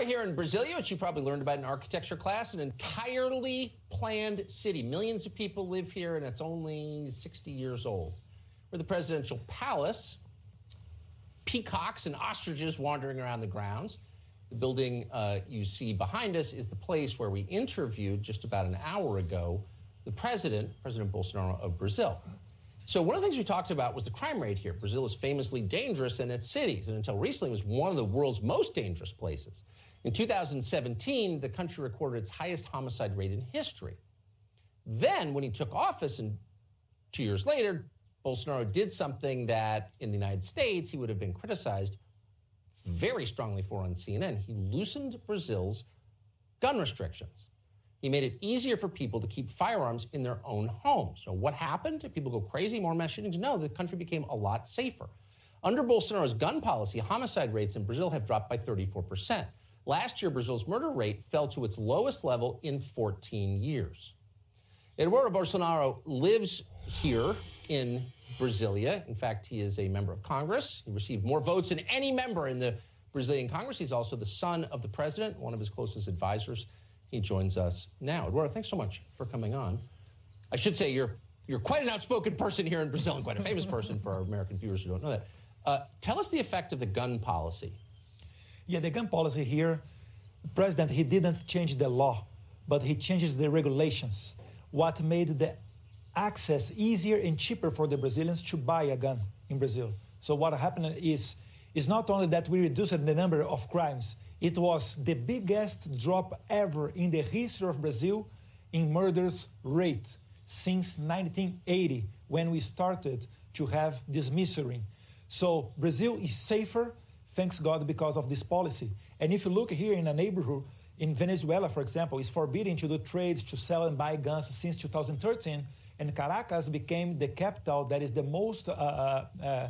are here in Brasilia, which you probably learned about in architecture class, an entirely planned city. Millions of people live here, and it's only 60 years old. We're the presidential palace, peacocks and ostriches wandering around the grounds. The building you see behind us is the place where we interviewed just about an hour ago the President Bolsonaro of Brazil. So one of the things we talked about was the crime rate here. Brazil is famously dangerous in its cities, and until recently it was one of the world's most dangerous places. In 2017, the country recorded its highest homicide rate in history. Then, when he took office, and 2 years later, Bolsonaro did something that in the United States he would have been criticized very strongly for on CNN. He loosened Brazil's gun restrictions. He made it easier for people to keep firearms in their own homes. So what happened? Did people go crazy, more mass shootings? No, the country became a lot safer. Under Bolsonaro's gun policy, homicide rates in Brazil have dropped by 34%. Last year, Brazil's murder rate fell to its lowest level in 14 years. Eduardo Bolsonaro lives here in Brasilia. In fact, he is a member of Congress. He received more votes than any member in the Brazilian Congress. He's also the son of the president, one of his closest advisors. He joins us now. Eduardo, thanks so much for coming on. I should say you're quite an outspoken person here in Brazil and quite a famous person for our American viewers who don't know that. Tell us the effect of the gun policy. Yeah, the gun policy here, the president, he didn't change the law, but he changes the regulations. What made the access easier and cheaper for the Brazilians to buy a gun in Brazil. So what happened is not only that we reduced the number of crimes, it was the biggest drop ever in the history of Brazil in murders rate since 1980, when we started to have this misery. So Brazil is safer, thanks God, because of this policy. And if you look here in a neighborhood, in Venezuela, for example, it's forbidden to do trades, to sell and buy guns since 2013, and Caracas became the capital that is the most, the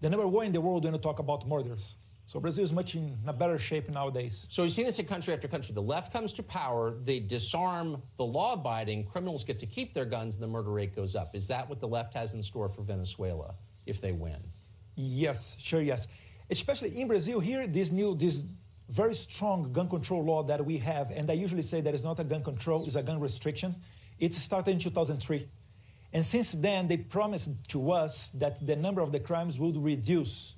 number one in the world when you talk about murders. So Brazil is much in a better shape nowadays. So we've seen this in country after country. The left comes to power, they disarm the law-abiding, criminals get to keep their guns, and the murder rate goes up. Is that what the left has in store for Venezuela if they win? Yes, sure, yes. Especially in Brazil here, this very strong gun control law that we have, and I usually say that it's not a gun control, it's a gun restriction. It started in 2003. And since then, they promised to us that the number of the crimes would reduce.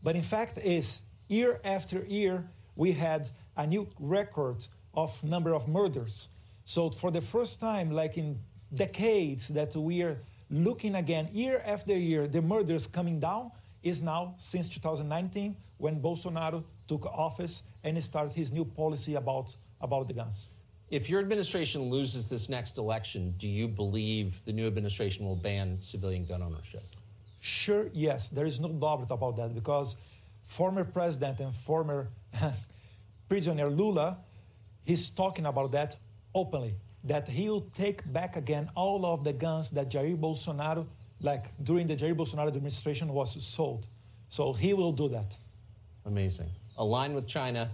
But in fact, is year after year, we had a new record of number of murders. So for the first time, like in decades, that we are looking again, year after year, the murders coming down is now since 2019, when Bolsonaro took office and started his new policy about the guns. If your administration loses this next election, do you believe the new administration will ban civilian gun ownership? Sure, yes. There is no doubt about that, because former president and former prisoner Lula, he's talking about that openly, that he'll take back again all of the guns that Jair Bolsonaro, like during the Jair Bolsonaro administration, was sold. So he will do that. Amazing. Align with China,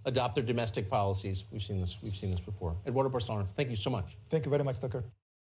adopt their domestic policies. We've seen this before. Eduardo Bolsonaro, thank you so much. Thank you very much, Tucker.